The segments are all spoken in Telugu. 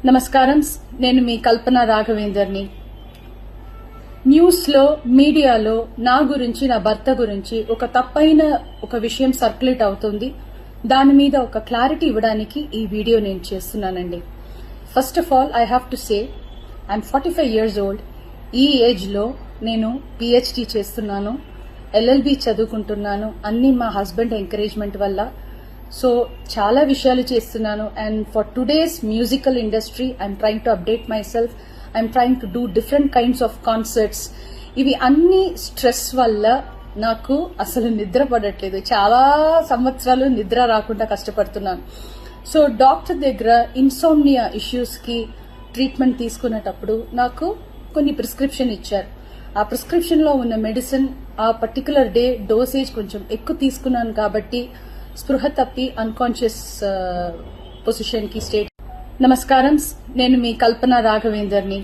నమస్కారం, నేను మీ కల్పన రాఘవేందర్ని. న్యూస్లో మీడియాలో నా గురించి, నా భర్త గురించి ఒక తప్పైన ఒక విషయం సర్క్యులేట్ అవుతుంది. దాని మీద ఒక క్లారిటీ ఇవ్వడానికి ఈ వీడియో నేను చేస్తున్నానండి. First of all I have to say I'm 45 years old. ఈ ఏజ్లో నేను పిహెచ్డి చేస్తున్నాను, ఎల్ఎల్బి చదువుకుంటున్నాను. అన్ని మా హస్బెండ్ ఎంకరేజ్మెంట్ వల్ల. సో చాలా విషయాలు చేస్తున్నాను. And for today's musical industry I'm trying to update my self. I'm trying to do different kinds of concerts. ఇవి అన్ని స్ట్రెస్ వల్ల నాకు అసలు నిద్ర పడట్లేదు. చాలా సంవత్సరాలు నిద్ర రాకుండా కష్టపడుతున్నాను. సో డాక్టర్ దగ్గర ఇన్సోమ్నియా ఇష్యూస్కి ట్రీట్మెంట్ తీసుకునేటప్పుడు నాకు కొన్ని ప్రిస్క్రిప్షన్ ఇచ్చారు. ఆ ప్రిస్క్రిప్షన్లో ఉన్న మెడిసిన్ ఆ పర్టికులర్ డే డోసేజ్ కొంచెం ఎక్కువ తీసుకున్నాను కాబట్టి స్పృహ తప్పి అన్కాన్షియస్ పొజిషన్ కి స్టేట్. నమస్కారం, నేను మీ కల్పన రాఘవేందర్ని.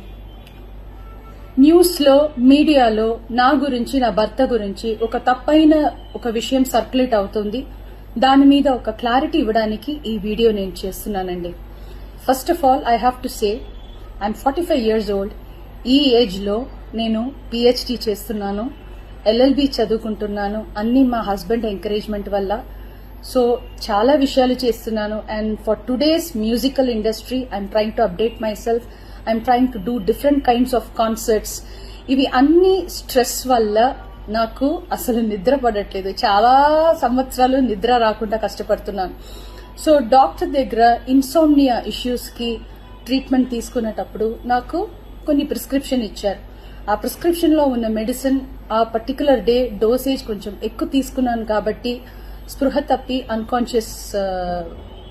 న్యూస్లో మీడియాలో నా గురించి, నా భర్త గురించి ఒక తప్పైన ఒక విషయం సర్క్యులేట్ అవుతుంది. దాని మీద ఒక క్లారిటీ ఇవ్వడానికి ఈ వీడియో నేను చేస్తున్నానండి. First of all I have to say I'm 45 years old. ఈ ఏజ్లో నేను పిహెచ్డి చేస్తున్నాను, ఎల్ఎల్బి చదువుకుంటున్నాను. అన్ని మా హస్బెండ్ ఎంకరేజ్మెంట్ వల్ల. సో చాలా విషయాలు చేస్తున్నాను. And for today's musical industry I'm trying to update my self. I'm trying to do different kinds of concerts. ఇవి అన్ని స్ట్రెస్ వల్ల నాకు అసలు నిద్ర పడట్లేదు. చాలా సంవత్సరాలు నిద్ర రాకుండా కష్టపడుతున్నాను. సో డాక్టర్ దగ్గర ఇన్సోమ్నియా ఇష్యూస్కి ట్రీట్మెంట్ తీసుకునేటప్పుడు నాకు కొన్ని ప్రిస్క్రిప్షన్ ఇచ్చారు. ఆ ప్రిస్క్రిప్షన్లో ఉన్న మెడిసిన్ ఆ పర్టికులర్ డే డోసేజ్ కొంచెం ఎక్కువ తీసుకున్నాను కాబట్టి స్పృహ తప్పి అన్కాన్షియస్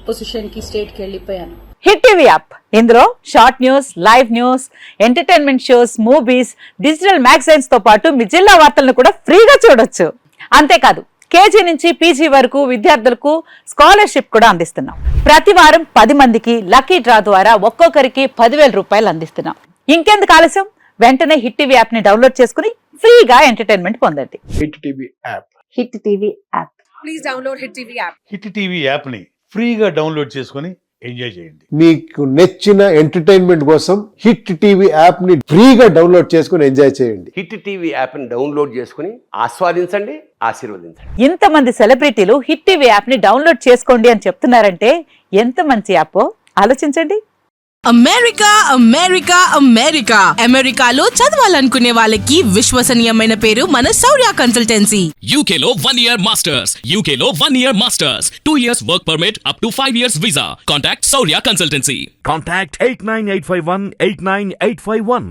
పొజిషన్ కి స్టేట్ కి వెళ్ళిపోయాను. హిట్ టీవీ యాప్, ఇందులో short news, live news, entertainment shows, movies, digital magazines తో పాటు మీ జిల్లా వార్తలను కూడా ఫ్రీగా చూడొచ్చు. అంతేకాదు కేజీ నుంచి పీజీ వరకు విద్యార్థులకు స్కాలర్షిప్ కూడా అందిస్తున్నాం. ప్రతి వారం 10 మందికి లక్కీ డ్రా ద్వారా ఒక్కొక్కరికి 10,000 రూపాయలు అందిస్తున్నాం. ఇంకెందుకు ఆలస్యం, వెంటనే హిట్ టీవీ యాప్ ని డౌన్లోడ్ చేసుకుని ఫ్రీగా ఎంటర్టైన్మెంట్ పొందండి. Hit TV app. Hit TV app. Please download hit TV app. Hit TV app ని ఫ్రీగా డౌన్లోడ్ చేసుకుని ఎంజాయ్ చేయండి. మీకు నచ్చిన ఎంటర్టైన్మెంట్ కోసం హిట్ టీవీ యాప్ ని ఫ్రీగా డౌన్లోడ్ చేసుకుని ఎంజాయ్ చేయండి. హిట్ టీవీ యాప్ ని డౌన్లోడ్ చేసుకుని ఆస్వాదించండి, ఆశీర్వదించండి. ఇంతమంది సెలబ్రిటీలు హిట్ టీవీ యాప్ ని డౌన్లోడ్ చేసుకోండి అని చెప్తున్నారంటే ఎంత మంచి యాప్ ఆలోచించండి. అమెరికా అమెరికా అమెరికా అమెరికాలో చదవాలనుకునే వాళ్ళకి విశ్వసనీయమైన పేరు మన శౌర్య కన్సల్టెన్సీ. UK లో 1 year masters. UK లో 1 year masters. 2 years work permit up to 5 years visa. Contact Saurya Consultancy. Contact 89851 89851.